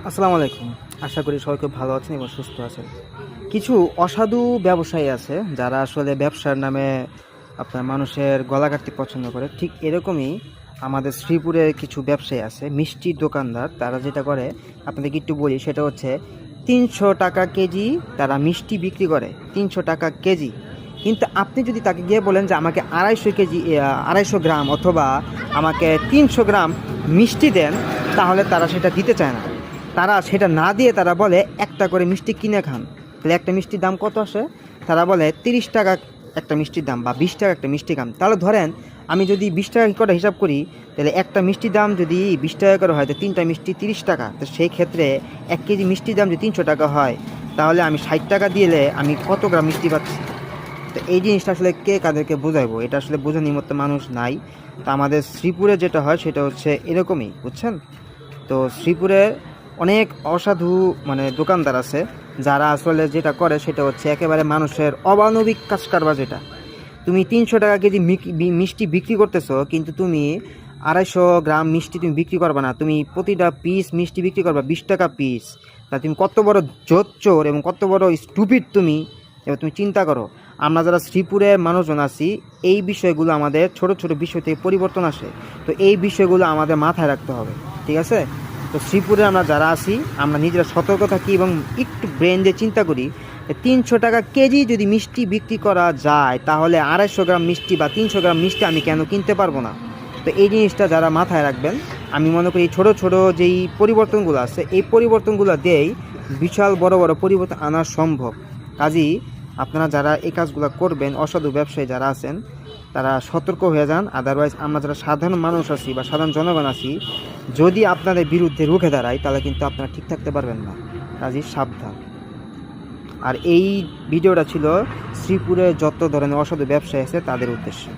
আসসালামু আলাইকুম। আশা করি সবাই খুব ভালো আছেন এবং সুস্থ আছেন। কিছু অসাধু ব্যবসায়ী আছে যারা আসলে ব্যবসার নামে আপনার মানুষের গলা কাটতে পছন্দ করে। ঠিক এরকমই আমাদের শ্রীপুরে কিছু ব্যবসায়ী আছে, মিষ্টির দোকানদার। তারা যেটা করে আপনাদেরকে একটু বলি, সেটা হচ্ছে ৩০০ টাকা কেজি তারা মিষ্টি বিক্রি করে, ৩০০ টাকা কেজি। কিন্তু আপনি যদি তাকে গিয়ে বলেন যে আমাকে ২৫০ গ্রাম অথবা আমাকে ৩০০ গ্রাম মিষ্টি দেন, তাহলে তারা সেটা দিতে চায় না। তারা সেটা না দিয়ে তারা বলে একটা করে মিষ্টি কিনে খান। তাহলে একটা মিষ্টির দাম কত আসে? তারা বলে ৩০ টাকা একটা মিষ্টির দাম বা ২০ টাকা একটা মিষ্টি দাম। তাহলে ধরেন আমি যদি ২০ টাকা করে হিসাব করি, তাহলে একটা মিষ্টির দাম যদি ২০ টাকা করে হয়, তো ৩টা মিষ্টি ৩০ টাকা। তো সেই ক্ষেত্রে ১ কেজি মিষ্টির দাম যদি ৩০০ টাকা হয়, তাহলে আমি ৬০ টাকা দিলে আমি কত গ্রাম মিষ্টি পাচ্ছি? তো এই জিনিসটা আসলে কে কাদেরকে বোঝাইবো? এটা আসলে বোঝানোর মতো মানুষ নাই। তো আমাদের শ্রীপুরে যেটা হয় সেটা হচ্ছে এরকমই, বুঝছেন? তো শ্রীপুরে অনেক অসাধু দোকানদার আছে, যারা আসলে যেটা করে সেটা হচ্ছে একেবারে মানুষের অমানবিক কাজ কারবার। যেটা তুমি ৩০০ টাকা কেজি মিষ্টি বিক্রি করতেছো, কিন্তু তুমি ২৫০ গ্রাম মিষ্টি তুমি বিক্রি করবে না, তুমি প্রতিটা পিস মিষ্টি বিক্রি করবে ২০ টাকা পিস। তা তুমি কত বড় জোচ্চোর এবং কত বড় স্টুপিড তুমি! এবার তুমি চিন্তা করো, আমরা যারা শ্রীপুরের মানুষজন আছি, এই বিষয়গুলো আমাদের ছোট ছোট বিষয় থেকে পরিবর্তন আসে। তো এই বিষয়গুলো আমাদের মাথায় রাখতে হবে, ঠিক আছে? তো শ্রীপুরে আমরা যারা আছি, আমরা নিজেরা সতর্ক থাকি এবং একটু ব্রেন দিয়ে চিন্তা করি। ৩০০ টাকা কেজি যদি মিষ্টি বিক্রি করা যায়, তাহলে ২৫০ গ্রাম মিষ্টি বা ৩০০ গ্রাম মিষ্টি আমি কেন কিনতে পারবো না? তো এই জিনিসটা যারা মাথায় রাখবেন, আমি মনে করি ছোট ছোট যেই পরিবর্তনগুলো আছে, এই পরিবর্তনগুলো দিয়েই বিশাল বড় বড় পরিবর্তন আনা সম্ভব। কাজেই আপনারা যারা এই কাজগুলো করবেন, অসাধু ব্যবসায়ী যারা আছেন, তারা সতর্ক হয়ে যান। আদারওয়াইজ আমরা যারা সাধারণ মানুষ আছি বা সাধারণ জনগণ আছি, যদি আপনাদের বিরুদ্ধে রুখে দাঁড়ায়, তাহলে কিন্তু আপনারা ঠিক থাকতে পারবেন না। কাজেই সাবধান। আর এই ভিডিওটা ছিল শ্রীপুরে যত ধরনের অসাধু ব্যবসায়ী আছে তাদের উদ্দেশ্যে।